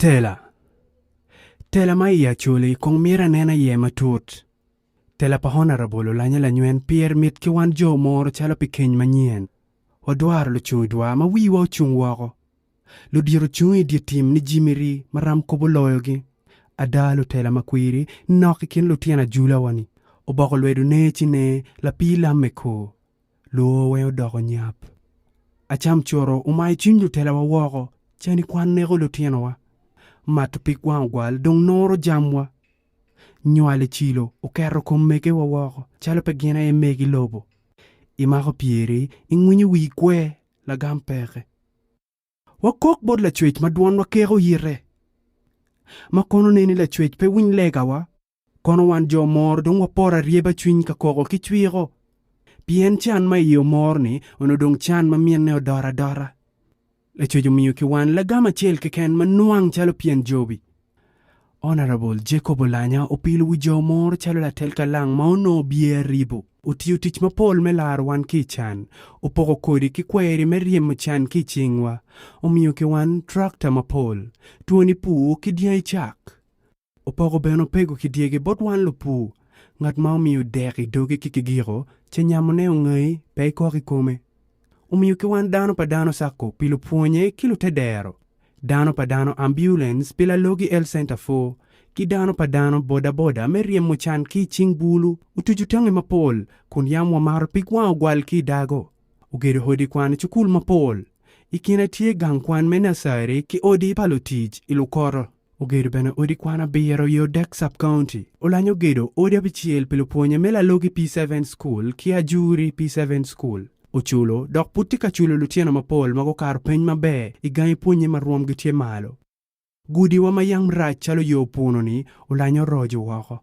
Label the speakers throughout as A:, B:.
A: Tela mai chuli kong mira nena ye matut. Tela pa honorable Oulanya lanywen pier mit ki wan jo mor chalo pikeny manyen. Wadwar lo chung dwa ma wiwa chung wako. Lo diro chung di tim ni jimiri maram kobo loyogi. Adalo tela makwiri noki kin lo tiana jula wani. Oboko lwedu ne chine la pila meko. Lo weo doko nyap. Acham choro umai chinju tela wa wako. Chani kwan nego lo tiana wa. Matupik wangwal dong noro jamwa. Nywale chilo ukero kommeke wa wako. Chalo pegina e megi lobo. Imako pieri ingwinyi wikwe la gampeke. Wakok bod la chwech maduan wakero hire. Makono neni la chwech pe win lega wa. Kono wan jo mor dong wapora rieba chwiny ka koko kichwiro. Pien chan ma iyo mor ni ono dong chan ma mien ne odora dora. La chwech umiyo ki wan la gama chel keken manuang chalo pien jobi. Honorable Jacob Oulanya opilu wi jo mor chalo la telka lang ma ono bie ribo. Utiyo tich mapol me lar wan ki chan. Upoko kodi ki kweri me riem chan ki chingwa. Umiyo ki wan trakta mapol. Tuoni pu ki diya chak. Upoko beno pego ki diege bot wan lo pu. Ngat ma umiyo deki dogi ki kigiro. Che nyamone ungay pe kwa kikome. Umiyo ki wan dano pa dano sako pilu puonye kilo tedero. Dano pa dano ambulance pila logi el center 4. Ki dano pa dano boda me riem chan ki ching bulu. Utujutange mapol kun yamwa maro pikwa ugwal ki dago. Ugere hodi kwan chukul mapol. Ikina tie gang kwan menasari ki odi palotij ilukoro. Ugere bena odi kwana biyero yo dek sub-county. Oulanya gedo odi abichiel piluponye mela logi P7 school ki ajuri P7 school. Uchulo, dok puti ka chulo lutiena mapol mago kar peny mabe iganyi punye maruom gitie malo. Gudi wa mayang mrach chalo yo puno ni Oulanya rojo wako.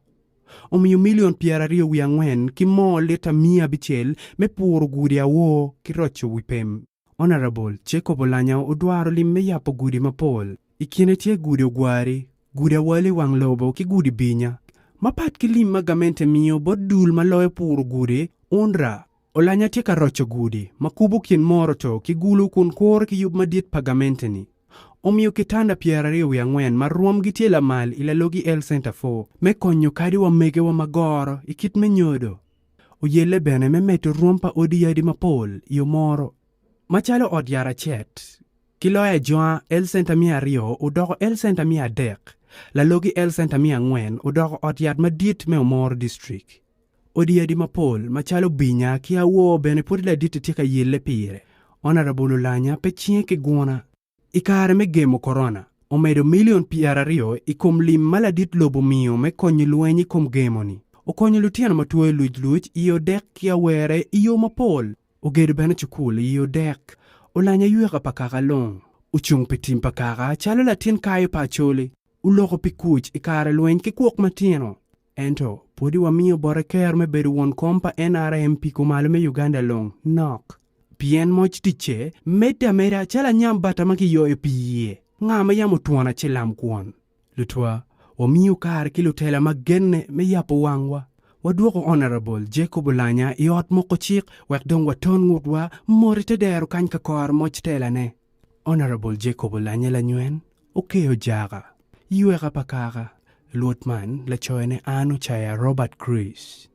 A: Umiyo milion piarario wiyangwen ki mo leta mia bichel me puro gudi awo ki rocho wipem. Honorable Jacob Oulanya udwaro limme yapo gudi mapol. Ikine tie gudi ogwari, gudi awali wang lobo ki gudi binya. Mapat ki lim magamente miyo bod dul maloe puro gudi, unra. Oulanya tie ka rocho gudi, makubo kien moro to ki gulu kun kor ki yub madit pagamente ni. Omiyo kitanda piarario wiyangwen maruom gitie la mal ila logi el center 4. Me konyo kadi wa mege wa magoro, ikit me nyodo. Uyele bene me meto ruompa odi yadi mapol, iyo moro. Machalo od yara chet. Kiloya joa el center mia rio, udoko el center mia dek. La logi el center mia ngwen, udoko od yad madit me umoro district. Odi yadi mapol, machalo binya kia wo bene pudi la diti tika yele pire. Honorable Oulanya pe chien ke guona. Ikare me gemo corona. Omedo milion piarario ikum lim maladit lobo miyo me konyi luenyi kum gemo ni. O konyi lutiana matuwe luj iyo dek kia were iyo mapol. O gede bena chukul iyo dek. Oulanya yuega pakaka long. Uchung pitim pakaka chalo latin kayo pacholi. Uloko pikuch ikare luenyi kikuok matino. Ento, podi wa miyo bore ker me bedu won kompa NRMP kumalume Uganda long. Nok. Pien moch tiche, mera chala nyam bata maki yo e piye. Ngama yamu tuwana chelam kuon. Lutwa, wa miyo kar kilo tela magenne me yapo wangwa. Waduoko Honorable Jacob Oulanya iot moko chik wek dong waton ngutwa morite deru kanyka kor moch tela ne. Honorable Jacob Oulanya lanywen, okeo jaga. Yuega pakaka, lwod man la choene anu chaya Robert Chris.